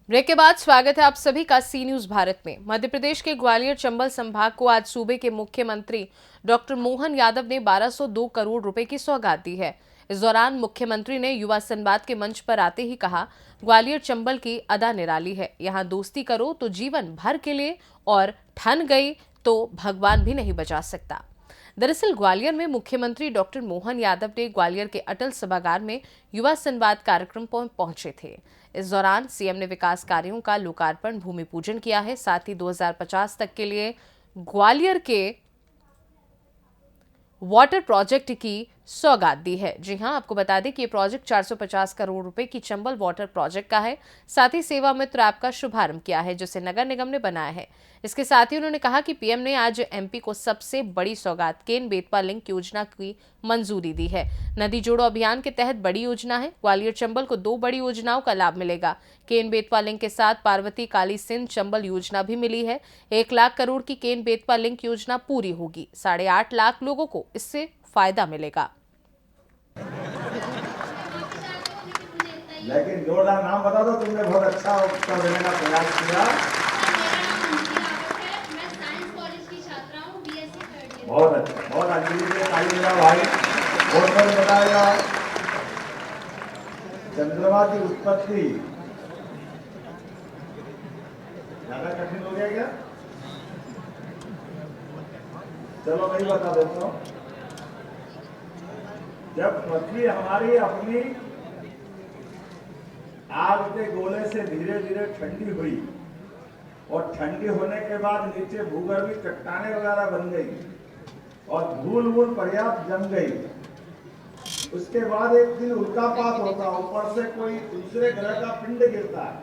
Break के बाद स्वागत है आप सभी का सी न्यूज भारत में। मध्य प्रदेश के ग्वालियर चंबल संभाग को आज सूबे के मुख्यमंत्री डॉक्टर मोहन यादव ने 1202 करोड़ रुपए की सौगात दी है। इस दौरान मुख्यमंत्री ने युवा संवाद के मंच पर आते ही कहा, ग्वालियर चंबल की अदा निराली है, यहाँ दोस्ती करो तो जीवन भर के लिए और ठन गई तो भगवान भी नहीं बचा सकता। दरअसल ग्वालियर में मुख्यमंत्री डॉक्टर मोहन यादव ने ग्वालियर के अटल सभागार में युवा संवाद कार्यक्रम पहुंचे थे। इस दौरान सीएम ने विकास कार्यों का लोकार्पण, भूमि पूजन किया है। साथ ही 2050 तक के लिए ग्वालियर के वाटर प्रोजेक्ट की सौगात दी है। जी हां, आपको बता दें कि ये प्रोजेक्ट 450 करोड़ रुपए की चंबल वाटर प्रोजेक्ट का है। साथ ही सेवा मित्र ऐप का शुभारंभ किया है, जिसे नगर निगम ने बनाया है। इसके साथ ही उन्होंने कहा कि पीएम ने आज एमपी को सबसे बड़ी सौगात केन बेतवा लिंक योजना की मंजूरी दी है। नदी जोड़ो अभियान के तहत बड़ी योजना है। ग्वालियर चंबल को 2 बड़ी योजनाओं का लाभ मिलेगा। केन बेतवा लिंक के साथ पार्वती काली सिंध चंबल योजना भी मिली है। 1 लाख करोड़ की केन बेतवा लिंक योजना पूरी होगी। 8.5 लाख लोगों को इससे फायदा मिलेगा। लेकिन जोरदार नाम बता दो, तुमने बहुत अच्छा उत्तर देने का प्रयास किया। मैं साइंस कॉलेज की छात्रा हूँ, बीएससी थर्ड ईयर। बहुत अच्छा, बहुत अच्छी मेरा भाई बहुत बहुत बताएगा। चंद्रमा की उत्पत्ति ज्यादा कठिन हो गया क्या? चलो मैं ही बता देता हूँ। जब पृथ्वी हमारी अपनी आग के गोले से धीरे धीरे ठंडी हुई और ठंडी होने के बाद नीचे भूगर्भीय चट्टानें वगैरह बन गई और धूल वूल पर्याप्त जम गई, उसके बाद एक दिन उल्कापात होता, ऊपर से कोई दूसरे ग्रह का पिंड गिरता है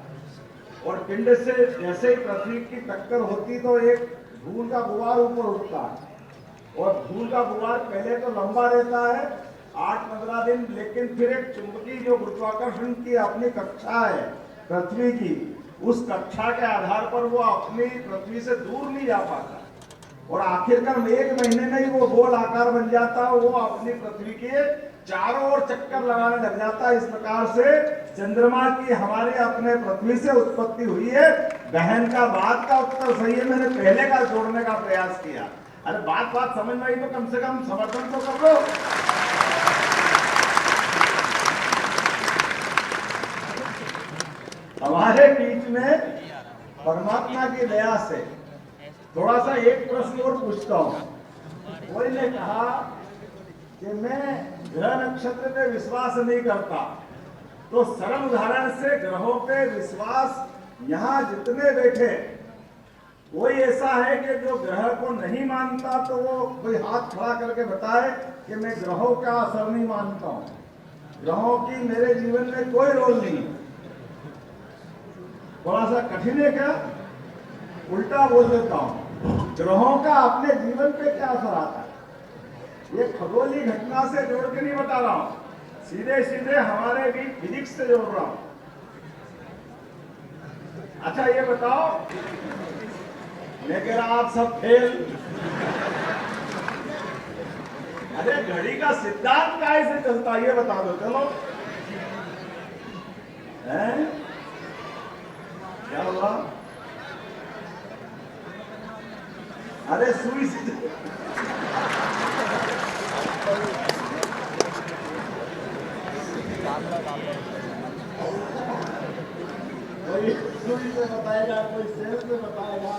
और पिंड से जैसे ही पृथ्वी की टक्कर होती तो एक धूल का गुबार ऊपर उठता है और धूल का गुबार पहले तो लंबा रहता है 8-15 दिन, लेकिन फिर एक चुंबकीय जो गुरुत्वाकर्षण की अपनी कक्षा है पृथ्वी की, उस कक्षा के आधार पर वो अपनी पृथ्वी से दूर नहीं जा पाता और आखिरकार 1 महीने में ही वो गोल आकार बन जाता है। वो अपनी पृथ्वी के चारों ओर चक्कर लगाने लग जाता है। इस प्रकार से चंद्रमा की हमारे अपने पृथ्वी से उत्पत्ति हुई है। बहन का बात का उत्तर सही है, मैंने पहले का जोड़ने का प्रयास किया। अरे बात समझ में आई तो कम से कम समर्थन तो कर लो। हमारे बीच में परमात्मा की दया से थोड़ा सा एक प्रश्न और पूछता हूं। कोई ने कहा कि मैं ग्रह नक्षत्र पे विश्वास नहीं करता, तो सरल उदाहरण से ग्रहों पे विश्वास, यहां जितने बैठे कोई ऐसा है कि जो ग्रह को नहीं मानता, तो वो कोई हाथ खड़ा करके बताए कि मैं ग्रहों का असर नहीं मानता हूं, ग्रहों की मेरे जीवन में कोई रोल नहीं। थोड़ा सा कठिन है क्या? उल्टा बोल देता हूं, ग्रहों का अपने जीवन पे क्या असर आता है ये खगोलीय घटना से जोड़ के नहीं बता रहा हूं, सीधे सीधे हमारे भी फिजिक्स से जोड़ रहा हूं। अच्छा ये बताओ, मैं कह रहा आप सब फेल। अरे घड़ी का सिद्धांत कैसे चलता है ये बता दो। चलो हैं? क्या हुआ? अरे सुई से कोई सुई से बताएगा, कोई सेल से बताएगा।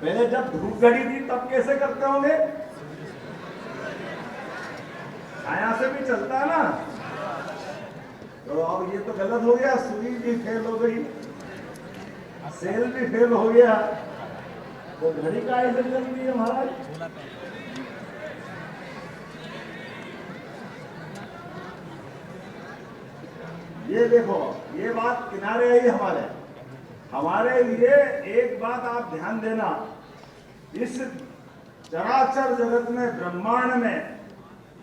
पहले जब धूप घड़ी थी तब कैसे करते होंगे? छाया से भी चलता है ना। तो अब ये तो गलत हो गया, सुई भी फेल हो गई, सेल भी फेल हो गया, तो घड़ी का ऐसे चलती है महाराज। ये देखो, ये बात किनारे आई हमारे लिए एक बात आप ध्यान देना, इस चराचर जगत में, ब्रह्मांड में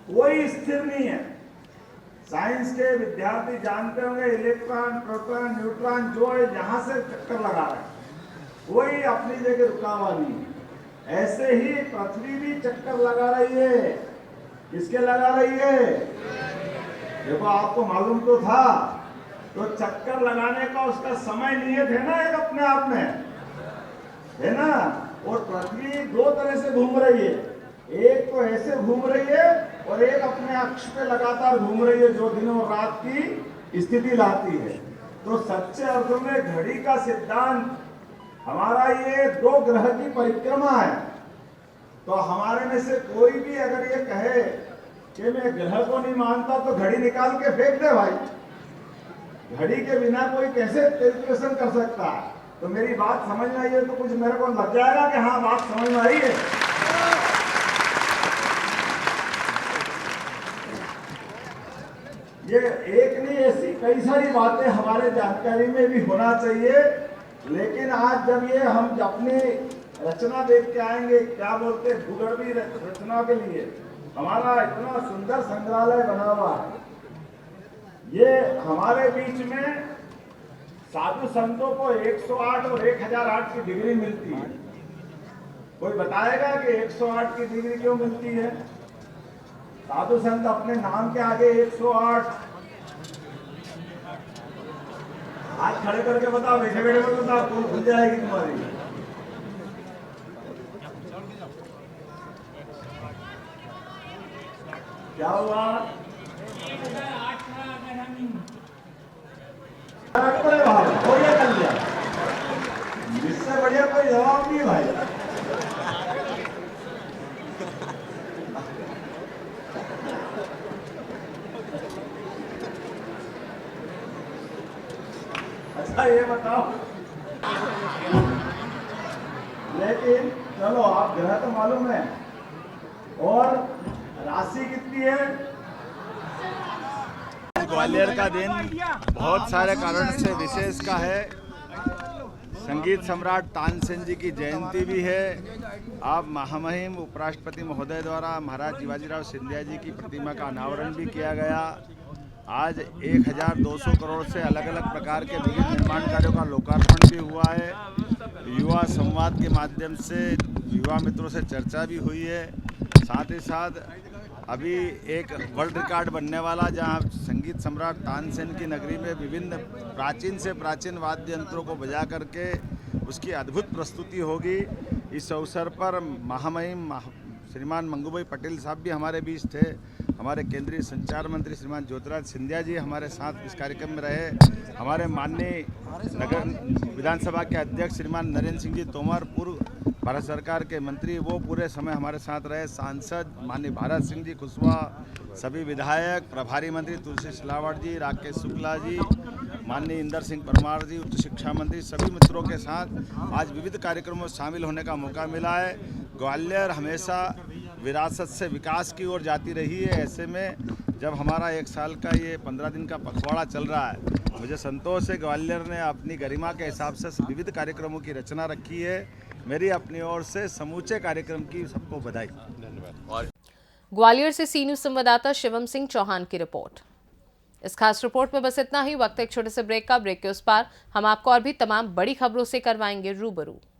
कोई स्थिर नहीं है। साइंस के विद्यार्थी जानते होंगे, इलेक्ट्रॉन, प्रोटॉन, न्यूट्रॉन जो है जहां से चक्कर लगा रहे हैं, कोई अपनी जगह रुका हुआ नहीं है। ऐसे ही पृथ्वी भी चक्कर लगा रही है। किसके लगा रही है? देखो आपको मालूम तो था तो चक्कर लगाने का उसका समय नियत है ना, एक अपने आप में है ना। और पृथ्वी दो तरह से घूम रही है, एक तो ऐसे घूम रही है और एक अपने अक्ष पे लगातार घूम रही है, जो दिन और रात की स्थिति लाती है। तो सच्चे अर्थों में घड़ी का सिद्धांत हमारा ये दो ग्रह की परिक्रमा है। तो हमारे में से कोई भी अगर ये कहे कि मैं ग्रह को नहीं मानता, तो घड़ी निकाल के फेंक दे भाई। घड़ी के बिना कोई कैसे कैलकुलेशन कर सकता है। तो मेरी बात समझ में आई है तो कुछ मेरे को लग जाएगा कि हाँ बात समझ में आई है। ये एक नहीं, ऐसी कई सारी बातें हमारे जानकारी में भी होना चाहिए। लेकिन आज जब ये हम अपनी रचना देख के आएंगे, क्या बोलते भूगर्भीय रचना के लिए हमारा इतना सुंदर संग्रहालय बना हुआ है। ये हमारे बीच में साधु संतों को 108 और 1008 की डिग्री मिलती है। कोई बताएगा कि 108 की डिग्री क्यों मिलती है? साधु संत अपने नाम के आगे 108 हाथ खड़े करके बताओ, बैठे बैठे मत बताओ, तो खुल जाएगी तुम्हारी। क्या हुआ? 1008 था अगर हम कोई कर लिया, इससे बढ़िया कोई जवाब नहीं भाई। अच्छा ये बताओ, लेकिन चलो आप ग्रह तो मालूम है, और राशि कितनी है? ग्वालियर का दिन बहुत सारे कारण से विशेष का है। संगीत सम्राट तानसेन जी की जयंती भी है। अब महामहिम उपराष्ट्रपति महोदय द्वारा महाराज शिवाजीराव सिंधिया जी की प्रतिमा का अनावरण भी किया गया। आज 1200 करोड़ से अलग अलग प्रकार के विभिन्न निर्माण कार्यों का लोकार्पण भी हुआ है। युवा संवाद के माध्यम से युवा मित्रों से चर्चा भी हुई है। साथ ही साथ अभी एक वर्ल्ड रिकॉर्ड बनने वाला, जहां संगीत सम्राट तानसेन की नगरी में विभिन्न प्राचीन से प्राचीन वाद्य यंत्रों को बजा करके उसकी अद्भुत प्रस्तुति होगी। इस अवसर पर महामहिम श्रीमान मंगूभाई पटेल साहब भी हमारे बीच थे। हमारे केंद्रीय संचार मंत्री श्रीमान ज्योतिराज सिंधिया जी हमारे साथ इस कार्यक्रम में रहे। हमारे माननीय नगर विधानसभा के अध्यक्ष श्रीमान नरेंद्र सिंह जी तोमर, पूर्व भारत सरकार के मंत्री, वो पूरे समय हमारे साथ रहे। सांसद माननीय भारत सिंह जी कुशवाहा, सभी विधायक, प्रभारी मंत्री तुलसी सिलावट जी, राकेश शुक्ला जी, माननीय इंदर सिंह परमार जी, उच्च शिक्षा मंत्री, सभी मित्रों के साथ आज विविध कार्यक्रमों में शामिल होने का मौका मिला है। ग्वालियर हमेशा विरासत से विकास की ओर जाती रही है। ऐसे में जब हमारा 1 साल का ये 15 दिन का पखवाड़ा चल रहा है, मुझे संतोष है ग्वालियर ने अपनी गरिमा के हिसाब से विविध कार्यक्रमों की रचना रखी है। मेरी अपनी ओर से समूचे कार्यक्रम की सबको बधाई। धन्यवाद। ग्वालियर से सी न्यूज़ संवाददाता शिवम सिंह चौहान की रिपोर्ट। इस खास रिपोर्ट में बस इतना ही। वक्त एक छोटे से ब्रेक का। ब्रेक के उस पार हम आपको और भी तमाम बड़ी खबरों से करवाएंगे रूबरू।